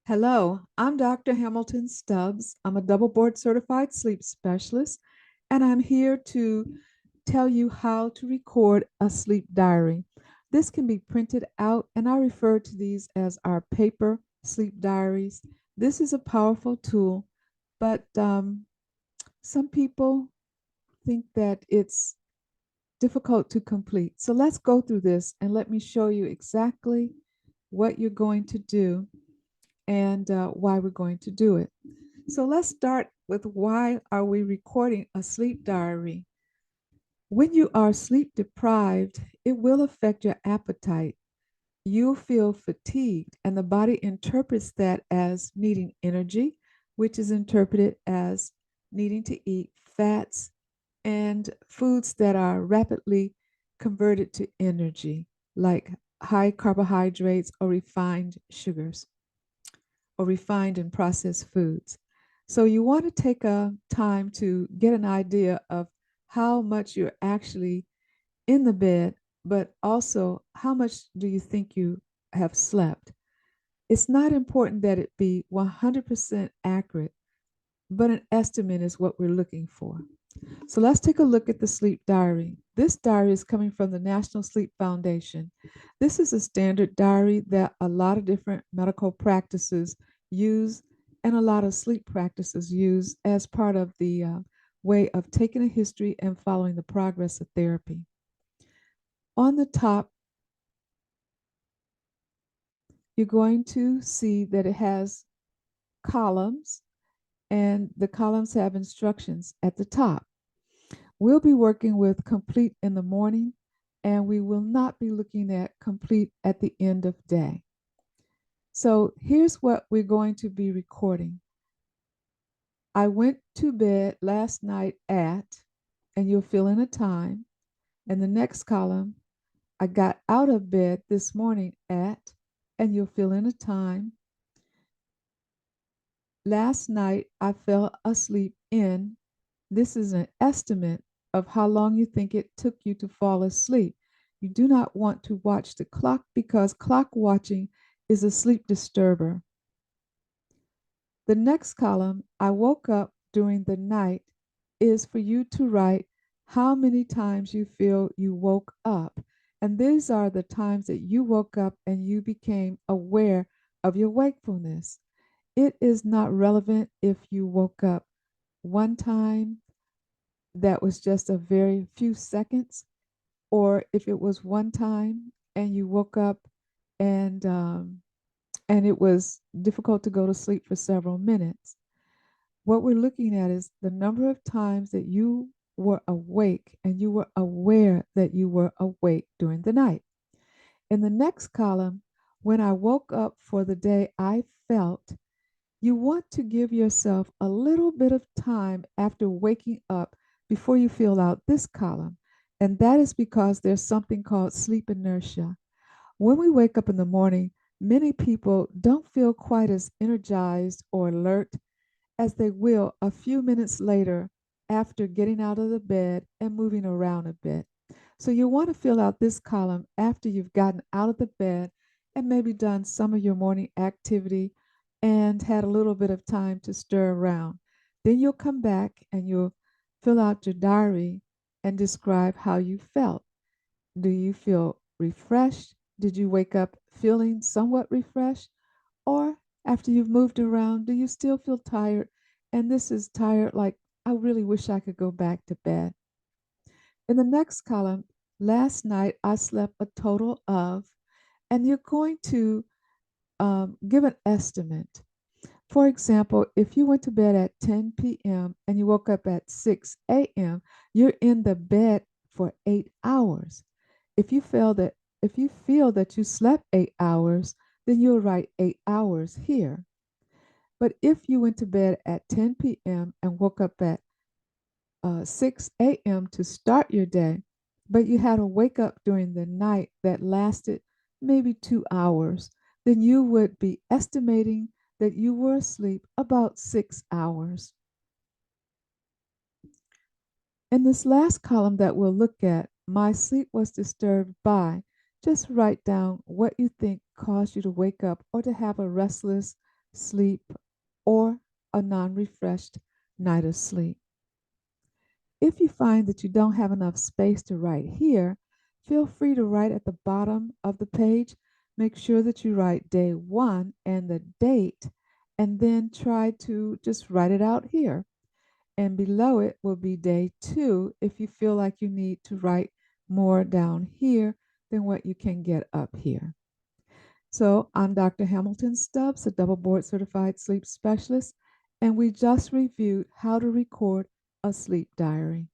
Hello, I'm Dr. Hamilton Stubbs. I'm a double board certified sleep specialist, and I'm here to tell you how to record a sleep diary. This can be printed out, and I refer to these as our paper sleep diaries. This is a powerful tool, but some people think that it's difficult to complete. So let's go through this and let me show you exactly what you're going to do and why we're going to do it. So let's start with why are we recording a sleep diary? When you are sleep deprived, it will affect your appetite. You'll feel fatigued, and the body interprets that as needing energy, which is interpreted as needing to eat fats and foods that are rapidly converted to energy, like high carbohydrates or refined sugars or refined and processed foods. So you want to take a time to get an idea of how much you're actually in the bed, but also how much do you think you have slept. It's not important that it be 100% accurate, but an estimate is what we're looking for. So let's take a look at the sleep diary. This diary is coming from the National Sleep Foundation. This is a standard diary that a lot of different medical practices use and a lot of sleep practices use as part of the way of taking a history and following the progress of therapy. On the top, you're going to see that it has columns, and the columns have instructions at the top. We'll be working with complete in the morning, and we will not be looking at complete at the end of day. So here's what we're going to be recording. I went to bed last night at, and you'll fill in a time. And the next column, I got out of bed this morning at, and you'll fill in a time. Last night, I fell asleep in. This is an estimate of how long you think it took you to fall asleep. You do not want to watch the clock because clock watching is a sleep disturber. The next column, I woke up during the night, is for you to write how many times you feel you woke up. And these are the times that you woke up and you became aware of your wakefulness. It is not relevant if you woke up one time that was just a very few seconds, or if it was one time and you woke up and it was difficult to go to sleep for several minutes. What we're looking at is the number of times that you were awake and you were aware that you were awake during the night. In the next column, when I woke up for the day, I felt. You want to give yourself a little bit of time after waking up before you fill out this column. And that is because there's something called sleep inertia. When we wake up in the morning, many people don't feel quite as energized or alert as they will a few minutes later after getting out of the bed and moving around a bit. So you want to fill out this column after you've gotten out of the bed and maybe done some of your morning activity and had a little bit of time to stir around. Then you'll come back and you'll fill out your diary and describe how you felt. Do you feel refreshed? Did you wake up feeling somewhat refreshed? Or after you've moved around, do you still feel tired? And this is tired, like, I really wish I could go back to bed. In the next column, last night I slept a total of, and you're going to give an estimate. For example, if you went to bed at 10 p.m. and you woke up at 6 a.m., you're in the bed for 8 hours. If you feel that you slept 8 hours, then you'll write 8 hours here. But if you went to bed at 10 p.m. and woke up at 6 a.m. to start your day, but you had a wake up during the night that lasted maybe 2 hours, then you would be estimating that you were asleep about 6 hours. In this last column that we'll look at, my sleep was disturbed by, just write down what you think caused you to wake up or to have a restless sleep, or a non refreshed night of sleep. If you find that you don't have enough space to write here, feel free to write at the bottom of the page. Make sure that you write day 1 and the date, and then try to just write it out here. And below it will be day 2 if you feel like you need to write more down here than what you can get up here. So I'm Dr. Hamilton Stubbs, a double board certified sleep specialist, and we just reviewed how to record a sleep diary.